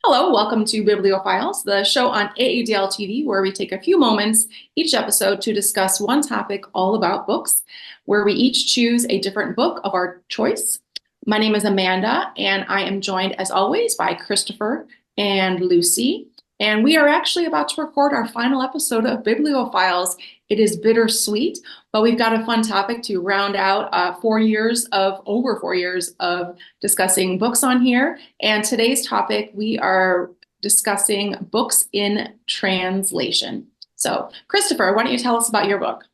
Hello, welcome to Bibliophiles, the show on AADL TV, where we take a few moments each episode to discuss one topic all about books, where we each choose a different book of our choice. My name is Amanda, and I am joined, as always, by Christopher and Lucy. And we are actually about to record our final episode of Bibliophiles. It is bittersweet, but we've got a fun topic to round out over 4 years of discussing books on here. And today's topic, we are discussing books in translation. So, Christopher, why don't you tell us about your book?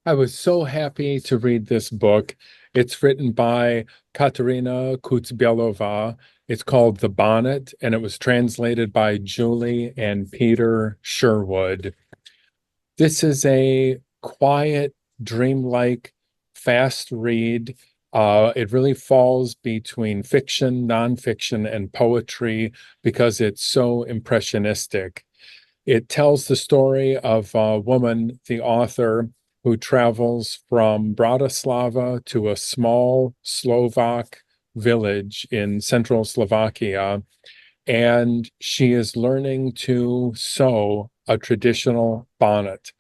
I was so happy to read this book. It's written by Katerina Kutzbielova. It's called The Bonnet, and it was translated by Julie and Peter Sherwood. This is a quiet, dreamlike, fast read. It really falls between fiction, nonfiction, and poetry because it's so impressionistic. It tells the story of a woman, the author, who travels from Bratislava to a small Slovak village in central Slovakia, and she is learning to sew a traditional bonnet.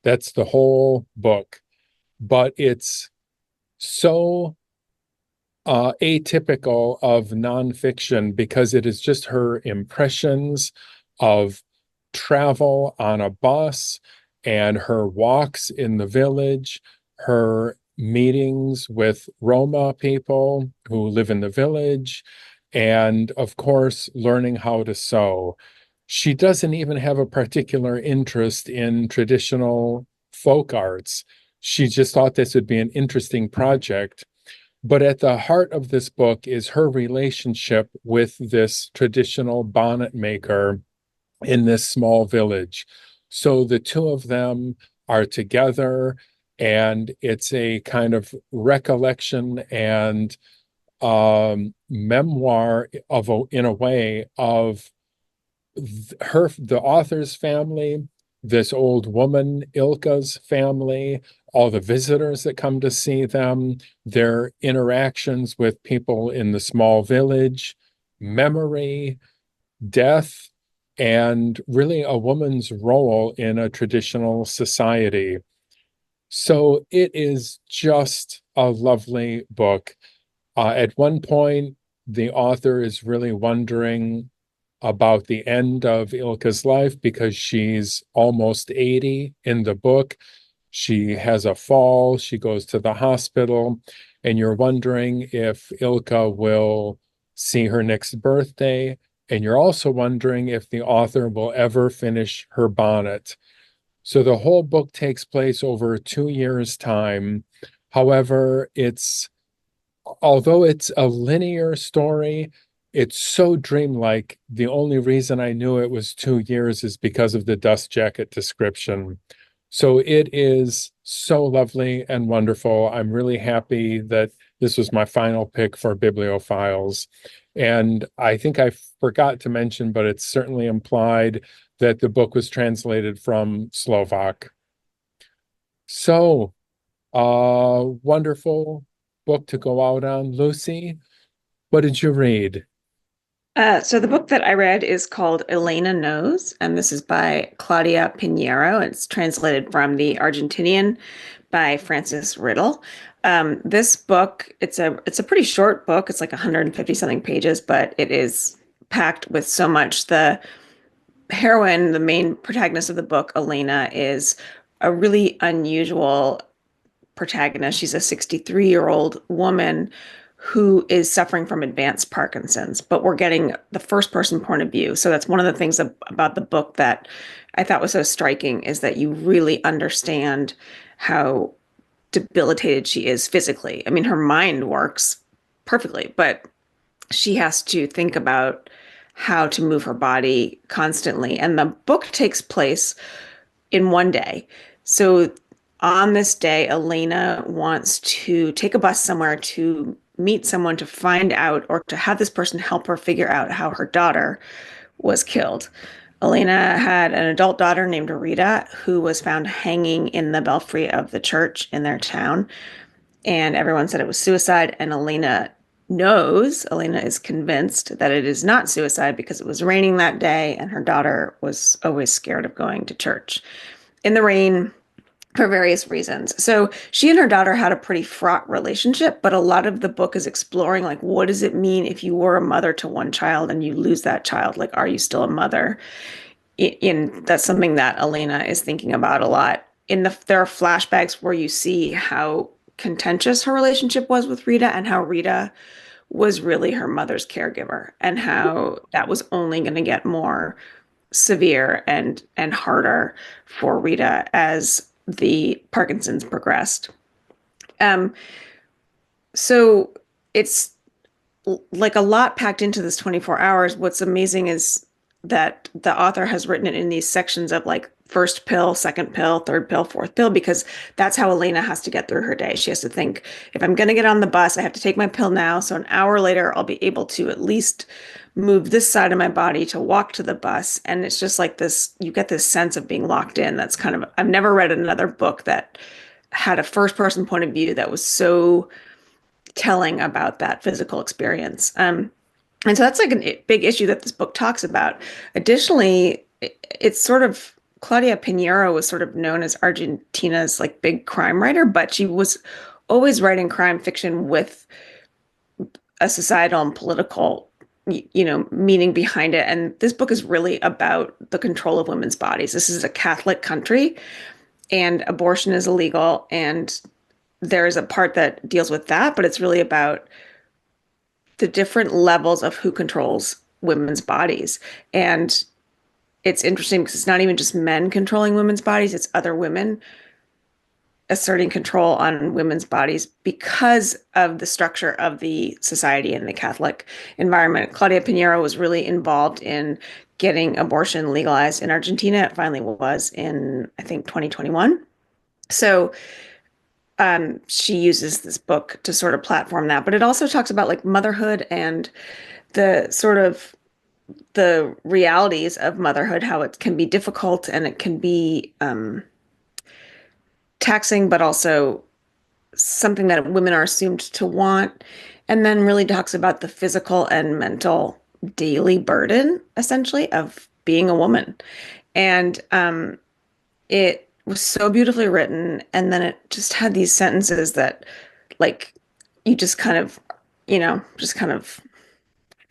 That's the whole book, but it's so atypical of nonfiction because it is just her impressions of travel on a bus and her walks in the village, her meetings with Roma people who live in the village, and of course, learning how to sew. She doesn't even have a particular interest in traditional folk arts. She just thought this would be an interesting project. But at the heart of this book is her relationship with this traditional bonnet maker in this small village. So the two of them are together, and it's a kind of recollection and memoir in a way of the author's family, this old woman Ilka's family, all the visitors that come to see them, their interactions with people in the small village, memory, death, and really a woman's role in a traditional society. So it is just a lovely book. At one point, the author is really wondering about the end of Ilka's life because she's almost 80 in the book. She has a fall, she goes to the hospital, and you're wondering if Ilka will see her next birthday. And you're also wondering if the author will ever finish her bonnet. So the whole book takes place over 2 years' time. However, although it's a linear story, it's so dreamlike. The only reason I knew it was 2 years is because of the dust jacket description. So it is so lovely and wonderful. I'm really happy that this was my final pick for Bibliophiles. And I think I forgot to mention, but it's certainly implied that the book was translated from Slovak. So, wonderful book to go out on. Lucy, what did you read? So the book that I read is called Elena Knows, and this is by Claudia Pinheiro. It's translated from the Argentinian by Francis Riddle. This book, it's a pretty short book. It's like 150 something pages, but it is packed with so much. The heroine, the main protagonist of the book, Elena, is a really unusual protagonist. She's a 63-year-old woman who is suffering from advanced Parkinson's, but we're getting the first person point of view. So that's one of the things about the book that I thought was so striking, is that you really understand how debilitated she is physically. I mean, her mind works perfectly, but she has to think about how to move her body constantly. And the book takes place in one day. So on this day, Elena wants to take a bus somewhere to meet someone to find out, or to have this person help her figure out how her daughter was killed. Elena had an adult daughter named Rita who was found hanging in the belfry of the church in their town. And everyone said it was suicide. And Elena Elena is convinced that it is not suicide because it was raining that day and her daughter was always scared of going to church in the rain for various reasons. So she and her daughter had a pretty fraught relationship, but a lot of the book is exploring like, what does it mean if you were a mother to one child and you lose that child? Like, are you still a mother? That's something that Elena is thinking about a lot. There are flashbacks where you see how contentious her relationship was with Rita and how Rita was really her mother's caregiver and how that was only going to get more severe and harder for Rita as the Parkinson's progressed. Um, so it's like a lot packed into this 24 hours. What's amazing is that the author has written it in these sections of like first pill, second pill, third pill, fourth pill, because that's how Elena has to get through her day. She has to think, if I'm going to get on the bus, I have to take my pill now. So an hour later, I'll be able to at least move this side of my body to walk to the bus. And it's just like this, you get this sense of being locked in. That's kind of, I've never read another book that had a first person point of view that was so telling about that physical experience. And so that's like a big issue that this book talks about. Additionally, it's sort of Claudia Pinheiro was sort of known as Argentina's like big crime writer, but she was always writing crime fiction with a societal and political meaning behind it. And this book is really about the control of women's bodies. This is a Catholic country and abortion is illegal. And there's a part that deals with that, but it's really about the different levels of who controls women's bodies. And it's interesting because it's not even just men controlling women's bodies, it's other women asserting control on women's bodies because of the structure of the society and the Catholic environment. Claudia Pinheiro was really involved in getting abortion legalized in Argentina. It finally was in, I think, 2021. So she uses this book to sort of platform that, but it also talks about like motherhood and the sort of the realities of motherhood, how it can be difficult and it can be taxing, but also something that women are assumed to want. And then really talks about the physical and mental daily burden, essentially, of being a woman. And it was so beautifully written. And then it just had these sentences that, like, you just kind of, just kind of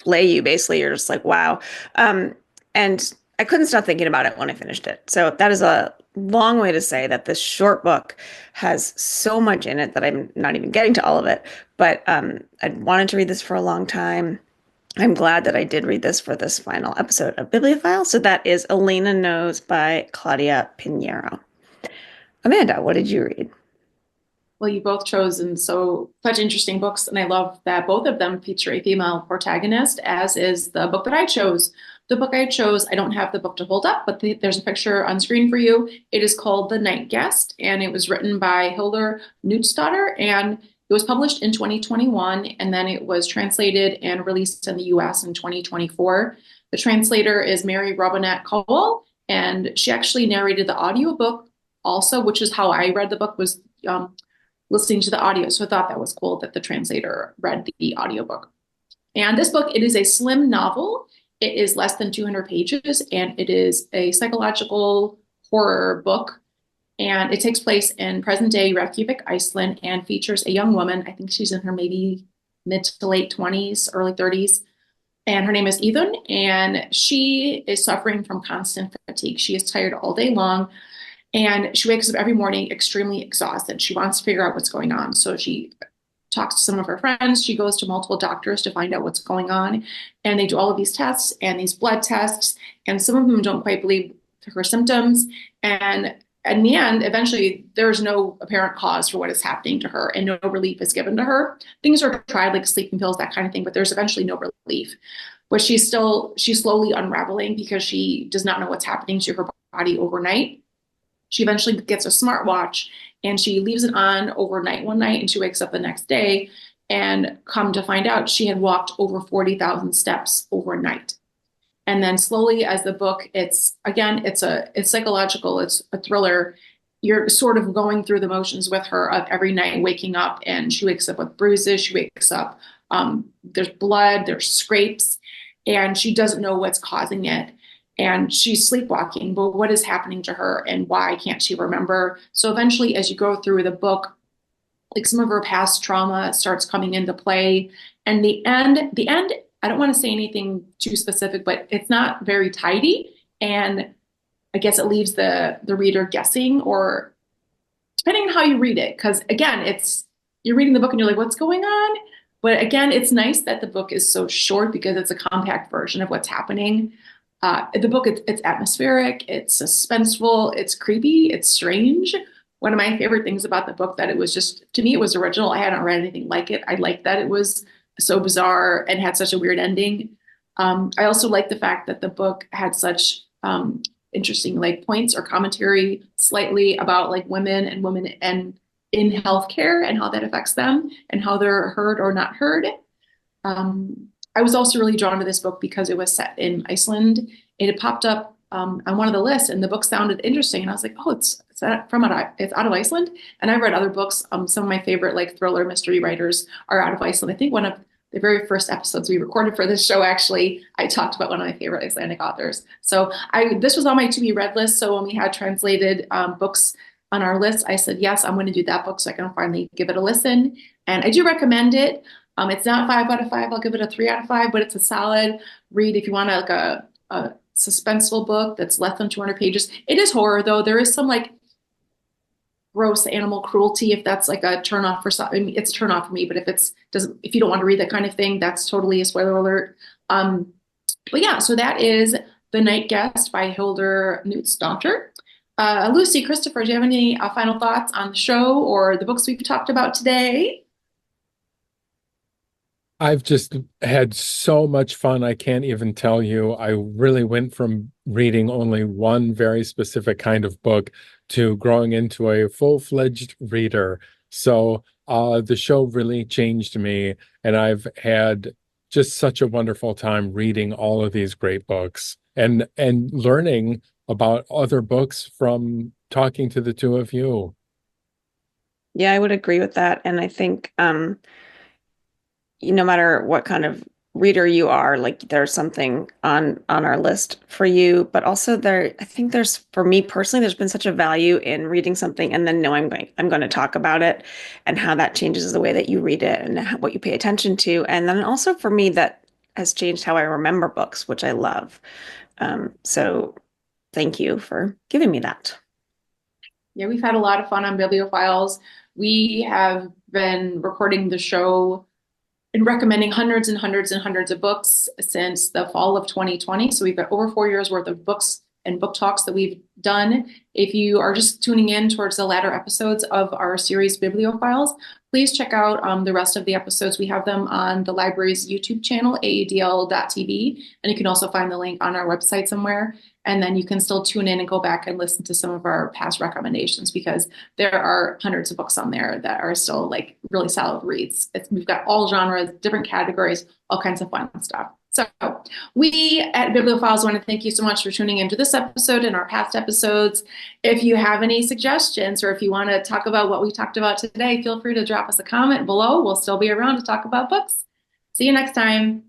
lay you basically. You're just like, wow. And I couldn't stop thinking about it when I finished it. So that is a long way to say that this short book has so much in it that I'm not even getting to all of it. But I wanted to read this for a long time. I'm glad that I did read this for this final episode of Bibliophile. So that is Elena Knows by Claudia Pinheiro. Amanda, what did you read? Well, you both chosen such interesting books, and I love that both of them feature a female protagonist, as is the book that I chose. The book I chose, I don't have the book to hold up, but there's a picture on screen for you. It is called The Night Guest, and it was written by Hildur Knudstadter, and it was published in 2021, and then it was translated and released in the US in 2024. The translator is Mary Robinette Cowell, and she actually narrated the audiobook also, which is how I read the book, was listening to the audio. So I thought that was cool that the translator read the audiobook. And this book, it is a slim novel. It is less than 200 pages, and it is a psychological horror book. And it takes place in present-day Reykjavik, Iceland, and features a young woman. I think she's in her maybe mid to late 20s, early 30s. And her name is Idun, and she is suffering from constant fatigue. She is tired all day long. And she wakes up every morning extremely exhausted. She wants to figure out what's going on. So she talks to some of her friends. She goes to multiple doctors to find out what's going on. And they do all of these tests and these blood tests. And some of them don't quite believe her symptoms. And in the end, eventually, there's no apparent cause for what is happening to her, and no relief is given to her. Things are tried, like sleeping pills, that kind of thing, but there's eventually no relief. But she's slowly unraveling because she does not know what's happening to her body overnight. She eventually gets a smartwatch and she leaves it on overnight one night, and she wakes up the next day and come to find out she had walked over 40,000 steps overnight. And then slowly, as the book, it's psychological, it's a thriller. You're sort of going through the motions with her of every night waking up, and she wakes up with bruises. She wakes up There's blood, there's scrapes, and she doesn't know what's causing it. And she's sleepwalking, but what is happening to her and why can't she remember? So eventually, as you go through the book, like some of her past trauma starts coming into play. And the end, I don't want to say anything too specific, but it's not very tidy. And I guess it leaves the reader guessing, or depending on how you read it. Because again, you're reading the book and you're like, what's going on? But again, it's nice that the book is so short because it's a compact version of what's happening. The book, it's atmospheric, it's suspenseful, it's creepy, it's strange. One of my favorite things about the book that it was just, to me, it was original. I hadn't read anything like it. I liked that it was so bizarre and had such a weird ending. I also like the fact that the book had such interesting like points or commentary slightly about like women and in healthcare and how that affects them and how they're heard or not heard. I was also really drawn to this book because it was set in Iceland. It had popped up on one of the lists, and the book sounded interesting. And I was like, "Oh, it's out of Iceland." And I read other books. Some of my favorite like thriller mystery writers are out of Iceland. I think one of the very first episodes we recorded for this show, actually, I talked about one of my favorite Icelandic authors. So this was on my to be read list. So when we had translated books on our list, I said, yes, I'm going to do that book so I can finally give it a listen. And I do recommend it. It's not 5 out of 5. I'll give it a 3 out of 5, but it's a solid read if you want like a suspenseful book that's less than 200 pages. It is horror though. There is some like gross animal cruelty, if that's like a turn off for some. I mean, it's a turn off for me, but if you don't want to read that kind of thing, that's totally a spoiler alert. But yeah, so that is The Night Guest by Hildur Knudsen. Lucy, Christopher, do you have any final thoughts on the show or the books we've talked about today? I've just had so much fun. I can't even tell you. I really went from reading only one very specific kind of book to growing into a full-fledged reader. So the show really changed me, and I've had just such a wonderful time reading all of these great books and learning about other books from talking to the two of you. Yeah, I would agree with that. And I think no matter what kind of reader you are, like there's something on our list for you. But also I think for me personally, there's been such a value in reading something and then knowing I'm going to talk about it and how that changes the way that you read it and what you pay attention to. And then also for me, that has changed how I remember books, which I love. So thank you for giving me that. Yeah, we've had a lot of fun on Bibliophiles. We have been recording the show and recommending hundreds and hundreds and hundreds of books since the fall of 2020. So we've got over 4 years worth of books and book talks that we've done. If you are just tuning in towards the latter episodes of our series Bibliophiles, please check out the rest of the episodes. We have them on the library's YouTube channel, aadl.tv, and you can also find the link on our website somewhere. And then you can still tune in and go back and listen to some of our past recommendations because there are hundreds of books on there that are still like really solid reads. We've got all genres, different categories, all kinds of fun stuff. So we at Bibliophiles want to thank you so much for tuning into this episode and our past episodes. If you have any suggestions or if you want to talk about what we talked about today, feel free to drop us a comment below. We'll still be around to talk about books. See you next time.